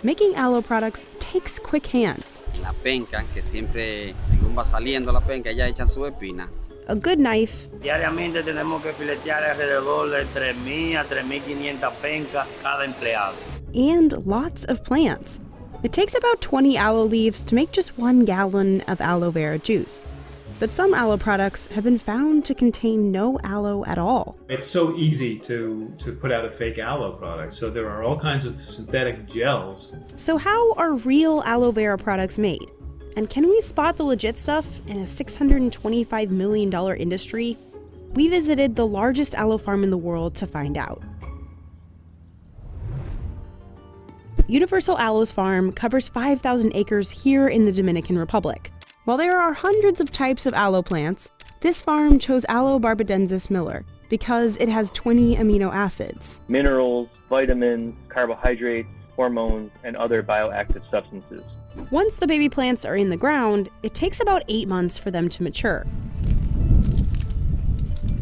Making aloe products takes quick hands. La penca, que siempre, según va saliendo la penca, ya echan su espina. A good knife. Diariamente tenemos que filetear alrededor de 3,000 a 3,500 pencas cada empleado. And lots of plants. It takes about 20 aloe leaves to make just 1 gallon of aloe vera juice. But some aloe products have been found to contain no aloe at all. It's so easy to put out a fake aloe product, so there are all kinds of synthetic gels. So how are real aloe vera products made? And can we spot the legit stuff in a $625 million industry? We visited the largest aloe farm in the world to find out. Universal Aloe's farm covers 5,000 acres here in the Dominican Republic. While there are hundreds of types of aloe plants, this farm chose Aloe barbadensis Miller because it has 20 amino acids. Minerals, vitamins, carbohydrates, hormones, and other bioactive substances. Once the baby plants are in the ground, it takes about 8 months for them to mature.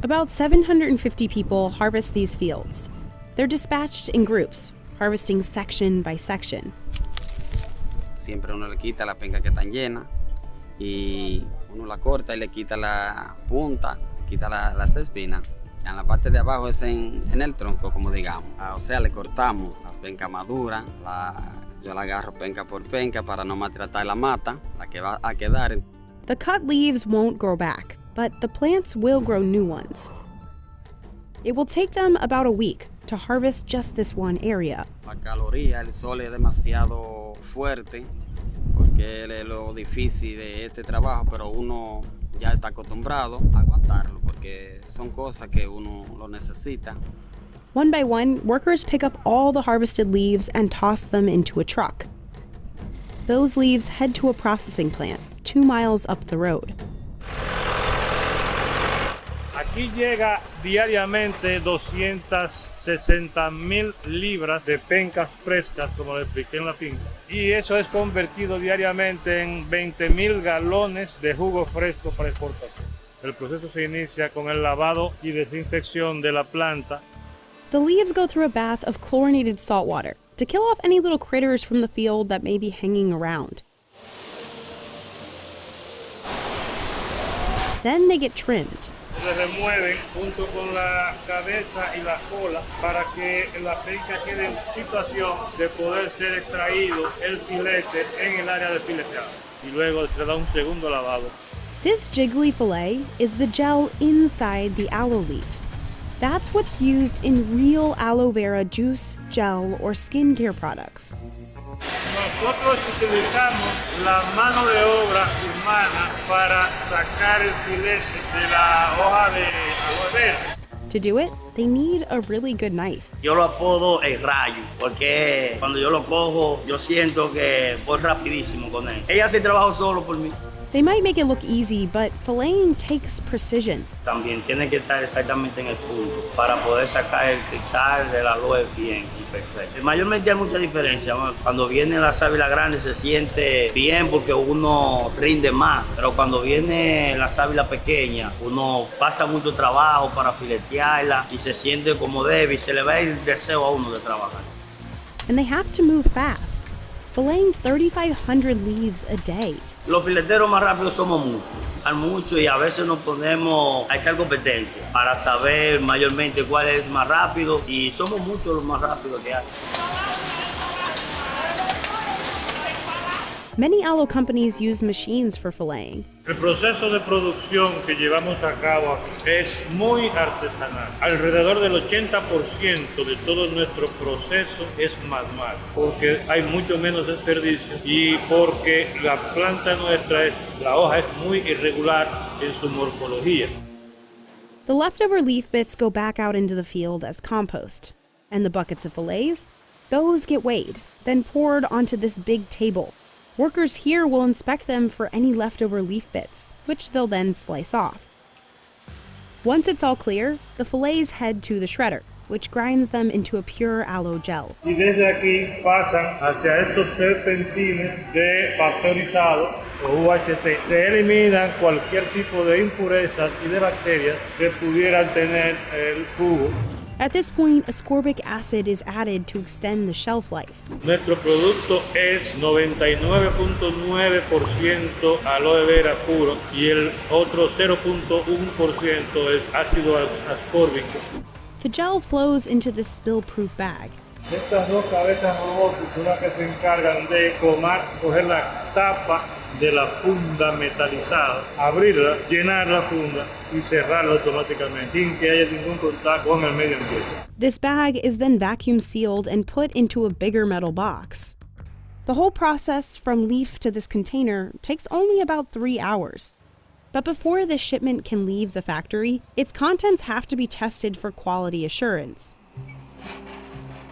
About 750 people harvest these fields. They're dispatched in groups, harvesting section by section. Siempre uno le quita la penca que están llena y uno la corta y le quita la punta, le quita las espinas. En la parte de abajo es en el tronco, como digamos. O sea, le cortamos las pencas maduras, yo la agarro penca por penca para no maltratar la mata, la que va a quedar. The cut leaves won't grow back, but the plants will grow new ones. It will take them about a week to harvest just this one area. La caloría, el sol es demasiado fuerte, porque es lo difícil de este trabajo, pero uno ya está acostumbrado a aguantarlo, porque son cosas que uno lo necesita. One by one, workers pick up all the harvested leaves and toss them into a truck. Those leaves head to a processing plant 2 miles up the road. Aquí llega diariamente 260,000 libras de pencas frescas, como le expliqué en la finca. Y eso es convertido diariamente en 20,000 galones de jugo fresco para exportación. El proceso se inicia con el lavado y desinfección de la planta. The leaves go through a bath of chlorinated salt water to kill off any little critters from the field that may be hanging around. Then they get trimmed. Se remueven junto con la cabeza y la cola para que la penca quede en situación de poder ser extraído el filete en el área de fileteado. Y luego se da un segundo lavado. This jiggly fillet is the gel inside the aloe leaf. That's what's used in real aloe vera juice, gel, or skincare products. Nosotros utilizamos la mano de obra humana para sacar el filete de la hoja de aloe vera. To do it, they need a really good knife. Yo lo apodo el rayo, porque cuando yo lo cojo, yo siento que voy rapidísimo con él. Ella hace trabajo solo por mí. They might make it look easy, but filleting takes precision. También tiene que estar exactamente en el punto para poder sacar el cristal del aloe bien y perfecto. Mayormente hay mucha diferencia. Cuando viene la sábila grande se siente bien porque uno rinde más, pero cuando viene la sábila pequeña uno pasa mucho trabajo para filetearla y se siente como débil, se le va el deseo a uno de trabajar. And they have to move fast, filleting 3,500 leaves a day. Los fileteros más rápidos somos muchos y a veces nos ponemos a echar competencia para saber mayormente cuál es más rápido y somos muchos los más rápidos que hay. Many aloe companies use machines for filleting. El proceso de producción que llevamos a cabo aquí es muy artesanal. Alrededor del 80% de todo nuestro proceso es manual, porque hay mucho menos desperdicio y porque la planta nuestra, la hoja es muy irregular en su morfología. The leftover leaf bits go back out into the field as compost, and the buckets of fillets, those get weighed, then poured onto this big table. Workers here will inspect them for any leftover leaf bits, which they'll then slice off. Once it's all clear, the fillets head to the shredder, which grinds them into a pure aloe gel. Y desde aquí pasan hacia estos serpentines de pasteurizado o UHT. Se eliminan cualquier tipo de impurezas y de bacterias que pudieran tener el jugo. At this point, ascorbic acid is added to extend the shelf life. Nuestro producto es 99.9% aloe vera puro y el otro 0.1% es ácido ascórbico. The gel flows into this spill-proof bag. Estas dos cabezas robóticas son las que se encargan de coger la tapa de la funda metalizada, abrirla, llenar la funda y cerrarla automáticamente sin que haya ningún contacto con el medio ambiente. This bag is then vacuum sealed and put into a bigger metal box. The whole process from leaf to this container takes only about 3 hours. But before this shipment can leave the factory, its contents have to be tested for quality assurance.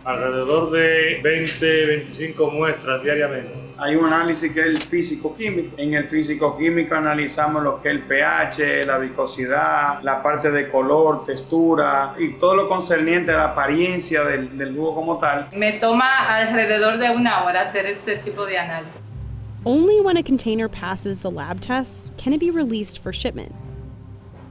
Alrededor de 20-25 muestras diariamente. Hay un análisis que es el físico-químico. En el físico-químico analizamos lo que es el pH, la viscosidad, la parte de color, textura y todo lo concerniente a la apariencia del jugo como tal. Me toma alrededor de 1 hora hacer este tipo de análisis. Only when a container passes the lab tests can it be released for shipment.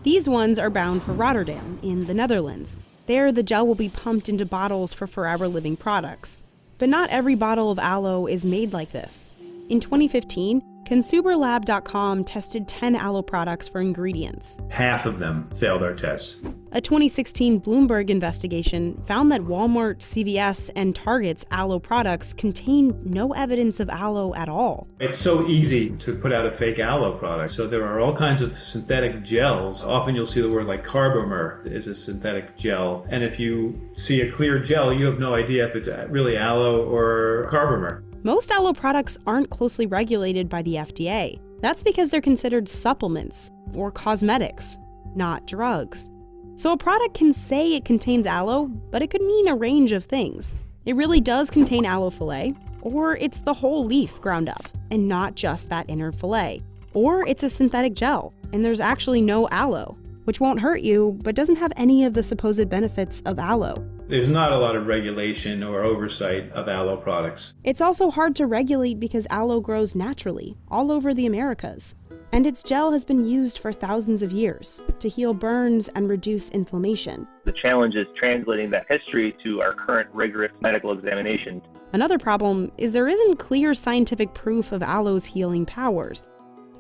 These ones are bound for Rotterdam, in the Netherlands. There, the gel will be pumped into bottles for Forever Living products. But not every bottle of aloe is made like this. In 2015, ConsumerLab.com tested 10 aloe products for ingredients. Half of them failed our tests. A 2016 Bloomberg investigation found that Walmart, CVS, and Target's aloe products contain no evidence of aloe at all. It's so easy to put out a fake aloe product. So there are all kinds of synthetic gels. Often you'll see the word like Carbomer is a synthetic gel. And if you see a clear gel, you have no idea if it's really aloe or Carbomer. Most aloe products aren't closely regulated by the FDA. That's because they're considered supplements or cosmetics, not drugs. So a product can say it contains aloe, but it could mean a range of things. It really does contain aloe fillet, or it's the whole leaf ground up, and not just that inner fillet. Or it's a synthetic gel, and there's actually no aloe, which won't hurt you, but doesn't have any of the supposed benefits of aloe. There's not a lot of regulation or oversight of aloe products. It's also hard to regulate because aloe grows naturally, all over the Americas. And its gel has been used for thousands of years to heal burns and reduce inflammation. The challenge is translating that history to our current rigorous medical examinations. Another problem is there isn't clear scientific proof of aloe's healing powers.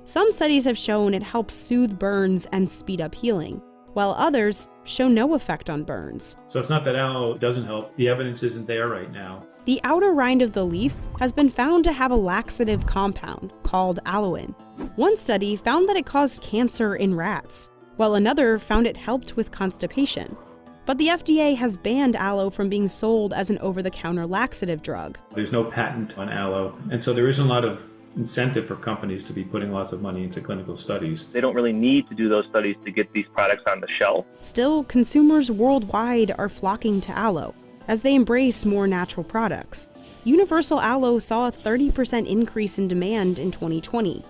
Some studies have shown it helps soothe burns and speed up healing, while others show no effect on burns. So it's not that aloe doesn't help. The evidence isn't there right now. The outer rind of the leaf has been found to have a laxative compound called aloin. One study found that it caused cancer in rats, while another found it helped with constipation. But the FDA has banned aloe from being sold as an over-the-counter laxative drug. There's no patent on aloe, and so there isn't a lot of incentive for companies to be putting lots of money into clinical studies. They don't really need to do those studies to get these products on the shelf. Still, consumers worldwide are flocking to aloe as they embrace more natural products. Universal Aloe saw a 30% increase in demand in 2020.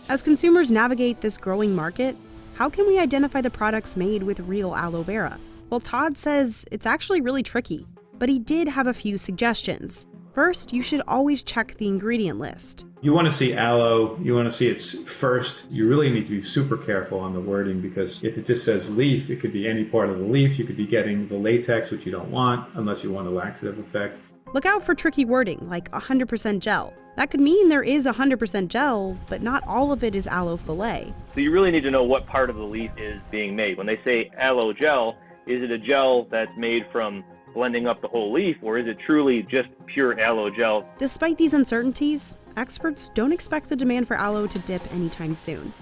As consumers navigate this growing market, how can we identify the products made with real aloe vera? Well, Todd says it's actually really tricky, but he did have a few suggestions. First, you should always check the ingredient list. You want to see aloe, you want to see its first. You really need to be super careful on the wording because if it just says leaf, it could be any part of the leaf. You could be getting the latex, which you don't want unless you want a laxative effect. Look out for tricky wording like 100% gel. That could mean there is 100% gel, but not all of it is aloe fillet. So you really need to know what part of the leaf is being made. When they say aloe gel, is it a gel that's made from blending up the whole leaf, or is it truly just pure aloe gel? Despite these uncertainties, experts don't expect the demand for aloe to dip anytime soon.